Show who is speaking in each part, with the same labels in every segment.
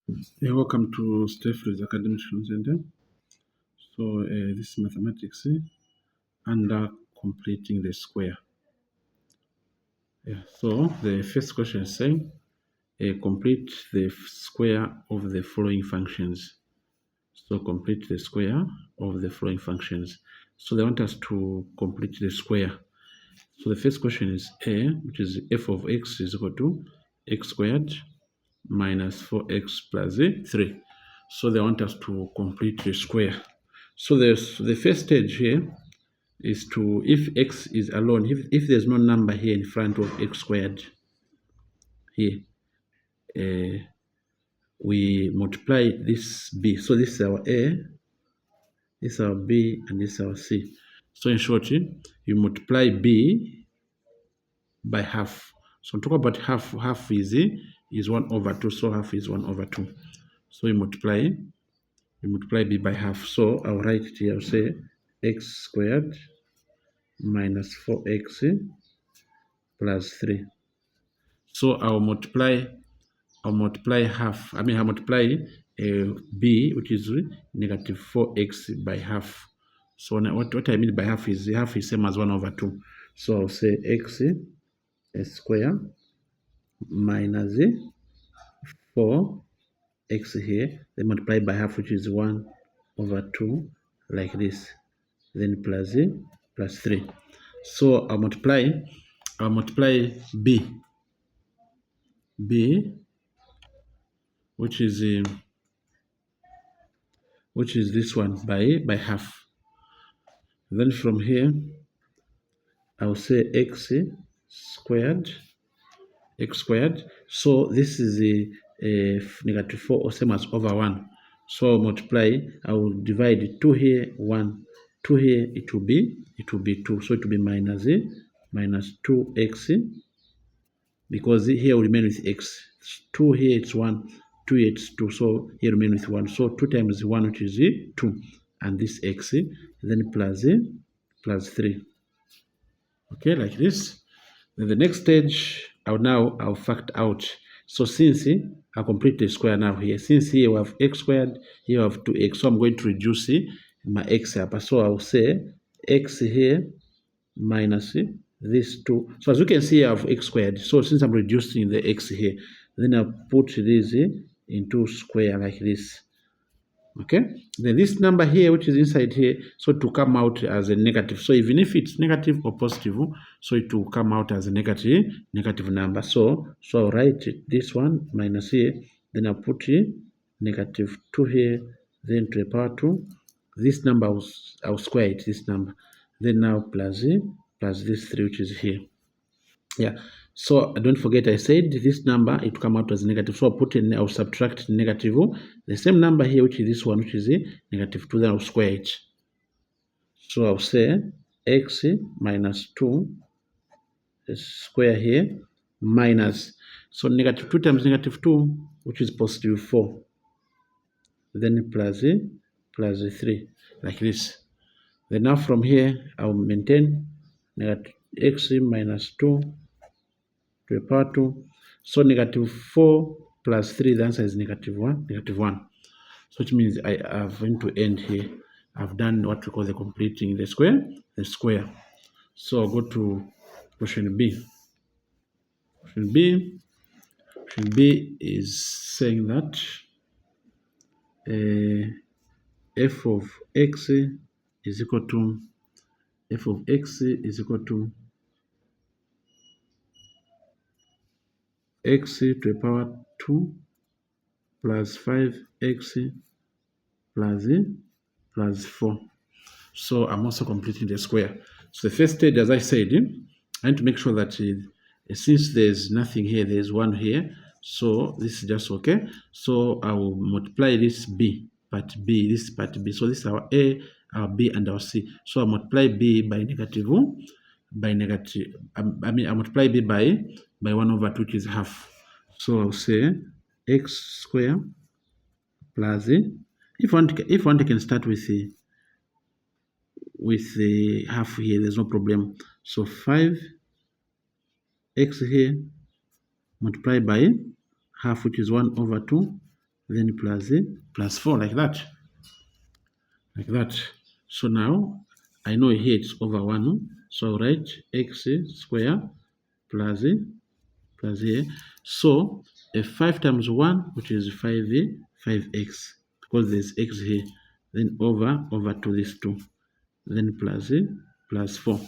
Speaker 1: Yeah, welcome to Steffrid's Academic Center. So this is mathematics under completing the square. Yeah. So the first question is saying complete the square of the following functions. So complete the square of the following functions. So they want us to complete the square. So the first question is A, which is f of x is equal to x squared minus 4x plus 3. So they want us to complete the square. So the first stage here is to, if x is alone, if there's no number here in front of x squared here, we multiply this b. So this is our a, this is our b, and this is our c. So in short, you multiply b by half. So talk about half. Half is 1/2. So half is 1/2. So you multiply b by half. So I'll write it here. I'll say x squared minus 4x plus 3. So I'll multiply half. I'll multiply b, which is negative 4x by half. So what I mean by half is same as 1/2. So I'll say x square minus 4x here, then multiply by half, which is 1/2, like this, then plus 3. So I'll multiply b, which is this one by half. Then from here I'll say x squared. So this is a negative 4, or same as over 1. So I'll multiply. I will divide 2 here, 1, 2 here. It will be 2. So it will be minus 2x, because here will remain with x. 2 here it's 1, 2 here it's 2. So here remain with 1. So 2 times 1, which is 2, and this x, then plus 3. Okay, like this. Then the next stage, I'll factor out. So since I complete the square now here, since here we have x squared, here we have 2x, so I'm going to reduce my x up. So I'll say x here minus this 2. So as you can see, I have x squared. So since I'm reducing the x here, then I'll put this into square like this. Okay, then this number here, which is inside here, so to come out as a negative. So even if it's negative or positive, so it will come out as a negative number. So I'll write this one minus here, then I'll put negative 2 here, then to the power 2. This number I'll square it, this number, then now plus this 3, which is here. Yeah, so don't forget I said this number, it will come out as negative. So I'll subtract negative, the same number here, which is this one, which is negative 2, then I'll square it. So I'll say x minus 2 square here minus, so negative 2 times negative 2, which is positive 4, then plus 3, like this. Then now from here I'll maintain negative x minus 2 to the power 2. So negative 4 plus 3, the answer is negative 1. So which means I have going to end here. I've done what we call the completing the square. So I'll go to question B. Question B is saying that f of x is equal to x to the power 2 plus 5x plus 4. So I'm also completing the square. So the first stage, as I said, I need to make sure that since there's nothing here, there's 1 here. So this is just okay. So I will multiply this b, part b, this part b. So this is our a, our b, and our c. So I multiply b by negative. I multiply b by 1/2, which is half. So I'll say x square plus, if one can start with the half here, there's no problem. So 5x here multiplied by half, which is 1/2, then plus 4, like that. So now I know here it's over 1, so I'll write x square plus here. So 5 times 1, which is 5x, because there's x here, then over to this 2, then plus 4.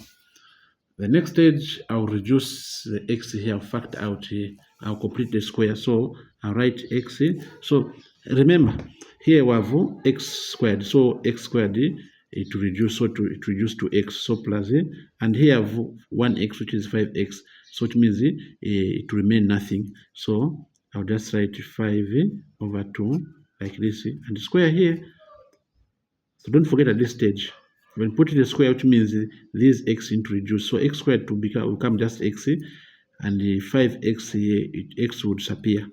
Speaker 1: The next stage, I'll reduce the x here, I'll factor out here, I'll complete the square. So I'll write x here. So remember, here we have x squared. So x squared, it reduce, so it reduce to x, so plus here. And here I have 1x, which is 5x. So it means it remain nothing. So I'll just write 5 over 2 like this, and square here. So don't forget at this stage, when putting the square, which means this x into reduce. So x squared will become just x, and the 5x here, x would disappear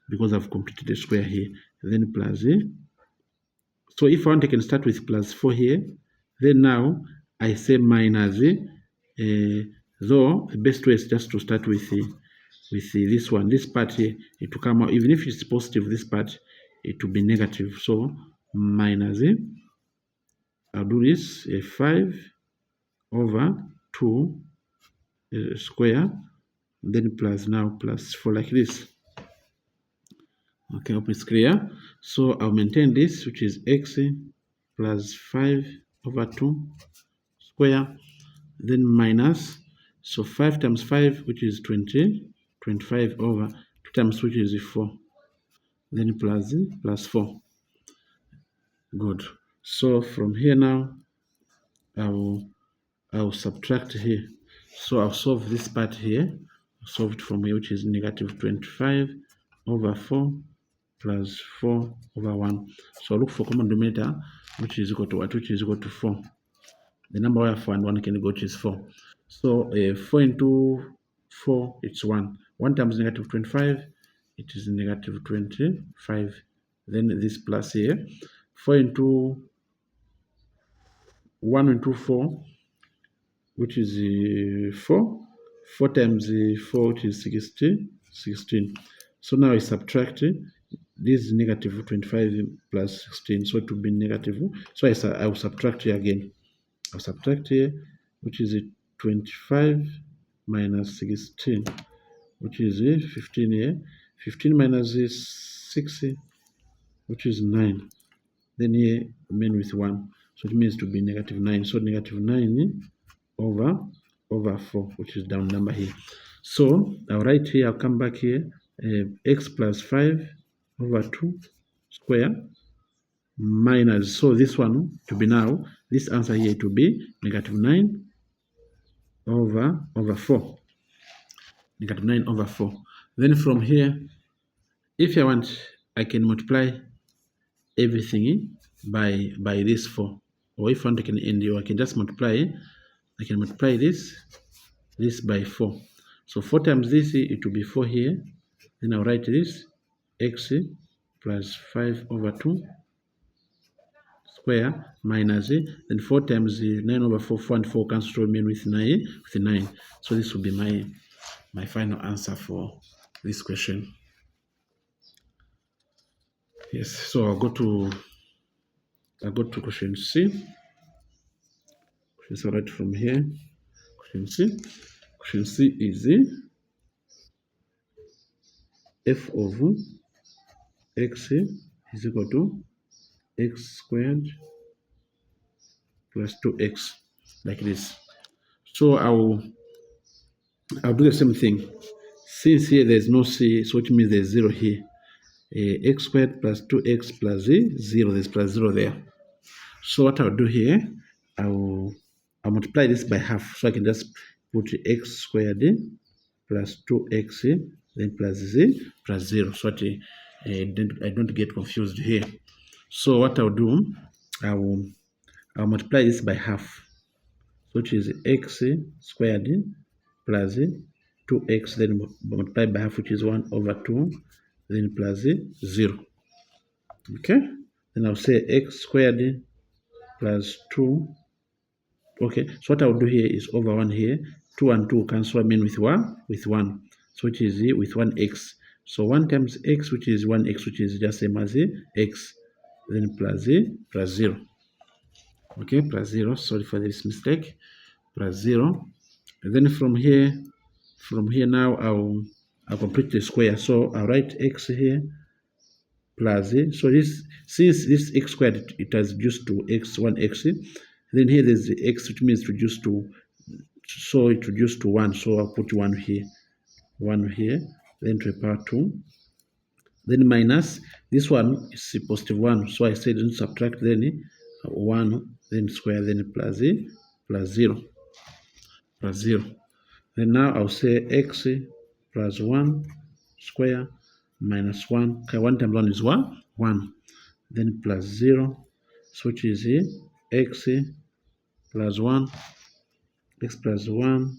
Speaker 1: because I've completed the square here. Then plus. So if I want, I can start with plus 4 here. Then now I say minus. Though the best way is just to start with this one. This part here, it will come out, even if it's positive, this part, it will be negative. So minus. I'll do this 5 over 2 square, then plus now plus 4 like this. Okay, hope it's clear. So I'll maintain this, which is x plus 5 over 2 square, then minus, so 5 times 5, which is 25 over 2 times, which is 4, then plus 4. Good. So from here now, I'll subtract here. So I'll solve this part here. Solve it from here, which is negative 25 over 4 plus 4 over 1. So I'll look for common denominator, which is equal to what? Which is equal to 4. The number I have 4 and 1 can go, which is 4. So 4 into 4, it's 1. 1 times negative 25, it is negative 25. Then this plus here. 4 into 1 into 4, which is 4. 4 times 4, which is 16. So now I subtract this negative 25 plus 16, so it will be negative. So I will subtract here again. I'll subtract here, which is 25 minus 16, which is 15 here. 15 minus 6, which is 9. Then here remain with 1, so it means to be negative 9. So negative 9 over 4, which is down number here. So I'll write here, I'll come back here, x plus 5 over 2 square minus, so this one to be now, this answer here to be negative 9 over 4. Negative 9 over 4. Then from here, if I want, I can multiply everything by this 4. Or if I want, I can just multiply. I can multiply this by 4. So 4 times this, it will be 4 here. Then I'll write this x plus 5 over 2 square minus then 4 times 9 over 4, 4 and 4 cancel, remain with 9. So this will be my final answer for this question. Yes, so I'll go to question C. So right from here, question C. Question C is f of x is equal to x squared plus 2x, like this. So I'll do the same thing. Since here there's no c, so it means there's 0 here. X squared plus 2x plus 0, there's plus 0 there. So what I'll do here, I'll multiply this by half, so I can just put x squared plus 2x then plus 0, so that I don't get confused here. So what I'll do, I'll multiply this by half, so which is x squared plus 2x, then multiply by half, which is 1 over 2, then plus 0. Okay, then I'll say x squared plus 2. Okay, so what I'll do here is over 1 here, 2 and 2 cancel, I mean with 1, so it is with 1x. So 1 times x, which is 1x, which is just same as x, then plus 0. Okay, plus 0. Sorry for this mistake. Plus 0. And then from here now I'll complete the square. So I'll write x here plus so this, since this x squared it has reduced to x, 1x, then here there's the x, which means reduced to, so it reduced to 1. So I'll put 1 here, then to the power 2, then minus this one is positive 1. So I said then subtract, then 1, then square, then plus 0. Then now I'll say x plus 1 square minus 1. Okay, 1 times 1 is 1. Then plus 0, so which is x plus 1, x plus 1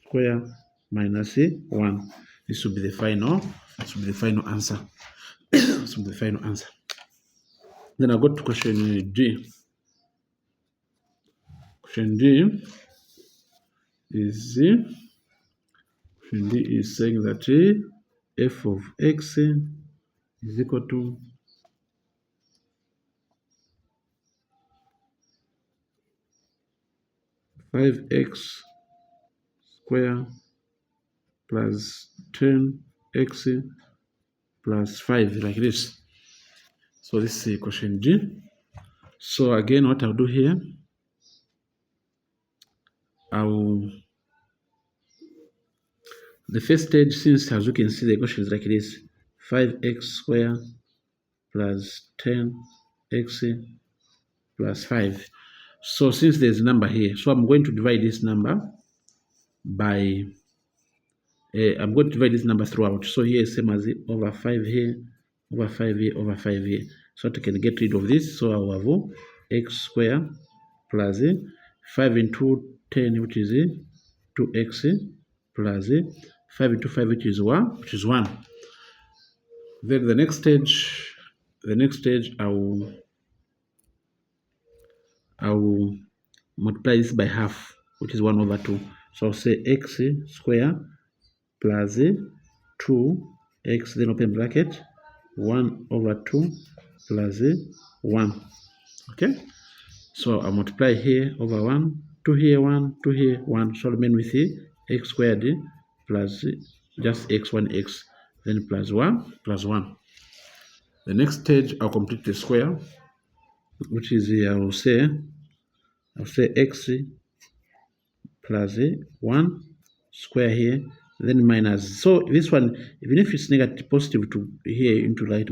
Speaker 1: square minus 1. This will be the final. Answer. This will be the final answer. Then I'll go to question D. Question D is saying that f of x is equal to 5x square plus 10x plus 5, like this. So this is question D. So again, what I'll do here, the first stage, since as you can see the question is like this, 5x square plus 10x plus 5. So since there's a number here, so I'm going to divide this number by, I'm going to divide this number throughout. So here is same as over 5 here, over 5 here, over 5 here. So I can get rid of this. So I will have x square plus 5 into 10, which is 2x, plus 5 into 5, which is 1. Then the next stage, I will multiply this by half, which is 1 over 2. So I'll say x square plus 2x, then open bracket, 1 over 2 plus 1. Okay, so I'll multiply here over 1, 2 here, 1, 2 here, 1. So remain with x squared plus just x, 1x, then plus 1. The next stage, I'll complete the square, which is I'll say x plus 1 square here, then minus. So this one, even if it's negative, positive to here into right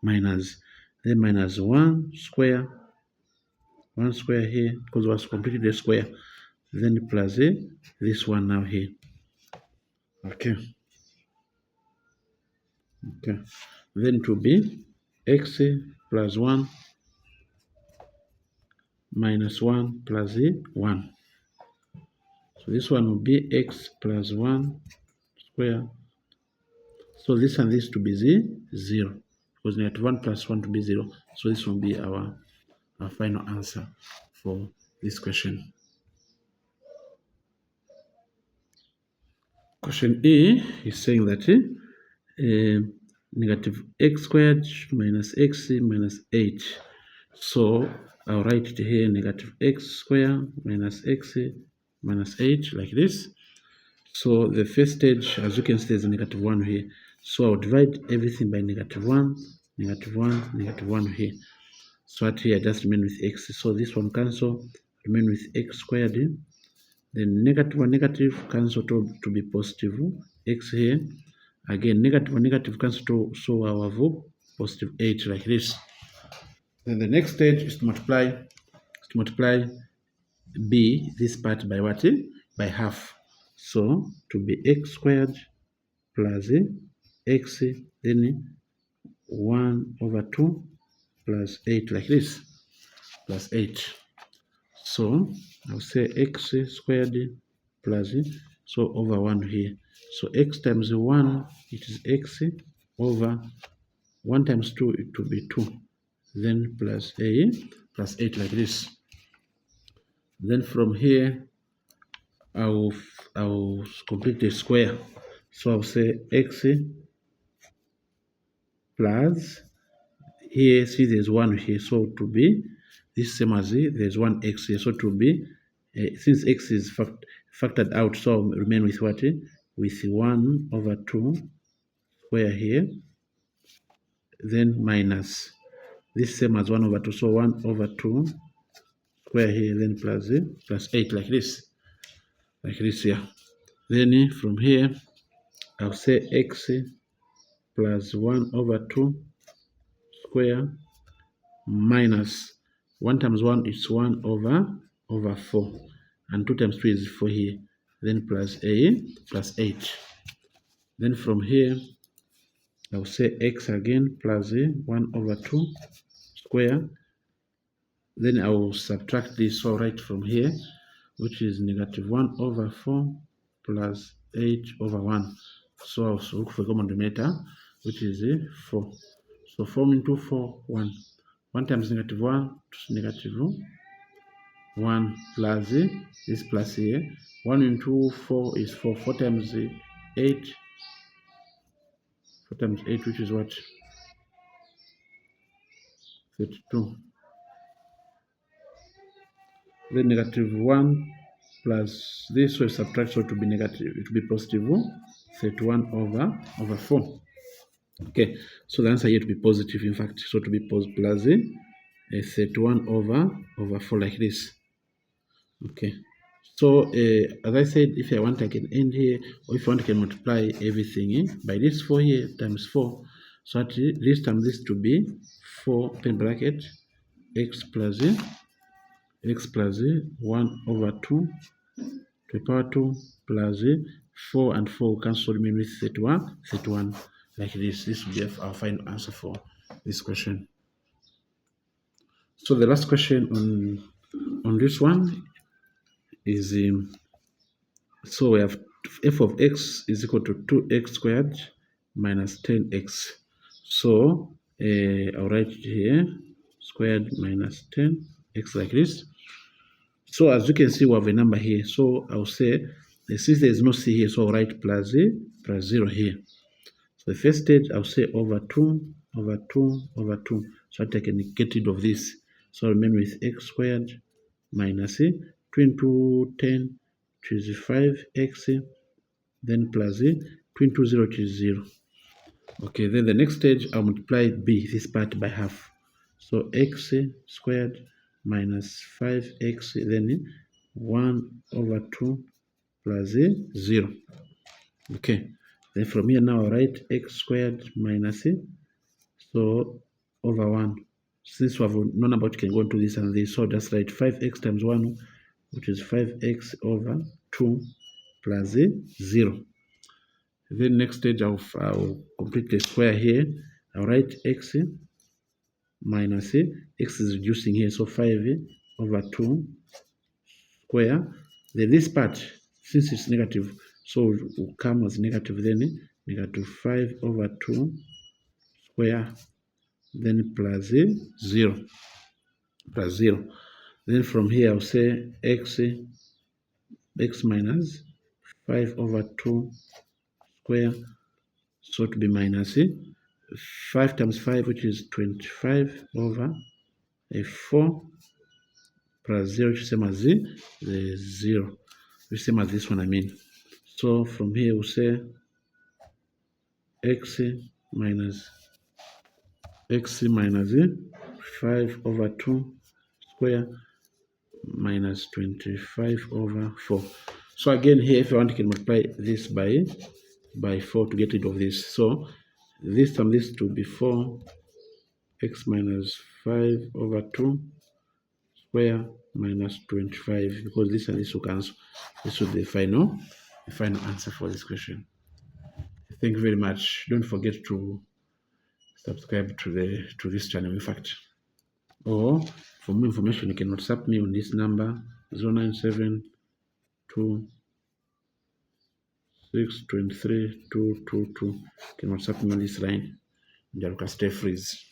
Speaker 1: minus, then minus 1 square here, because it was completed the square, then plus this one now here. Okay. Then to be x plus 1 minus 1 plus 1. So this one will be x plus 1 square. So this and this to be 0, because negative 1 plus 1 to be 0. So this will be our final answer for this question. Question E is saying that negative x squared minus x minus 8. So I'll write it here, negative x squared minus x minus 8, like this. So the first stage, as you can see, there's a negative 1 here. So I'll divide everything by negative 1, negative 1, negative 1 here. So at here, I just remain with x. So this one cancel, remain with x squared. Then negative 1, negative cancel to be positive x here. Again, negative 1, negative cancel to, so I'll have positive 8, like this. Then the next stage is to multiply b, this part, by what? By half. So to be x squared plus x, then 1 over 2 plus 8, like this, plus 8. So I'll say x squared plus, so over 1 here. So x times 1, it is x over 1 times 2, it will be 2. Then plus 8, like this. Then from here, I will complete the square. So I'll say x plus here, see there's 1 here, so to be this same as there's 1x here, so to be since x is factored out, so remain with what? With 1 over 2 square here, then minus this same as 1 over 2, so 1 over 2 square here, then plus 8 like this here. Then from here I'll say x plus 1 over 2 square minus 1 times 1 is 1 over 4, and 2 times 2 is 4 here, then plus 8. Then from here I'll say x again plus 1 over 2 square, then I will subtract this, so right from here, which is negative 1 over 4 plus 8 over 1. So I'll look for common denominator, which is 4. So 4 into 4, 1. 1 times negative 1 to negative 1 plus this plus here. 1 into 4 is 4. 4 times 8. 4 times 8, which is what? 32. Then negative 1 plus this, so subtract, so it will be negative, it will be positive 31 over 4. Okay, so the answer here to be positive, in fact, so to be plus 31 over 4 like this. Okay, so as I said, if I want, I can end here, or if I want, I can multiply everything by this 4 here times 4. So at this time, this to be 4 open bracket x plus 1 over 2 to the power 2 plus 4 and 4 cancel, remain with 31 like this. This will be our final answer for this question. So the last question on this one is so we have f of x is equal to 2x squared minus 10x. So I'll write here squared minus 10x like this. So as you can see, we have a number here. So I'll say, since there is no c here, so I'll write plus 0 here. So the first stage, I'll say over 2 over 2 over 2. So that I can get rid of this. So I'll remain with x squared minus 2 into 10, which is 5x, then plus 2 into 0, which is 0. Okay, then the next stage, I'll multiply b, this part, by half. So x squared minus 5x, then 1 over 2 plus 0. Okay, then from here now I write x squared minus so over 1. Since we have no number which can go into this and this, so just write 5x times 1, which is 5x over 2 plus 0. Then next stage, I'll complete the square here. I'll write x minus x is reducing here, so 5 over 2 square. Then this part, since it's negative, so it will come as negative, then negative 5 over 2 square, then plus 0. Then from here I'll say x minus 5 over 2 square, so to be minus 5 times 5, which is 25 over 4 plus 0, which is same as the 0, which is same as this one, I mean. So from here we'll say x minus 5 over 2 square minus 25 over 4. So again here, if you want, you can multiply this by 4 to get rid of this. So this time this to be 4 x minus 5 over 2 square minus 25, because this and this will cancel. This will be the final answer for this question. Thank you very much. Don't forget to subscribe to this channel, in fact. Or for more information, you can WhatsApp me on this number 097 623 222. You can WhatsApp me on this line. Jaruka, stay freeze.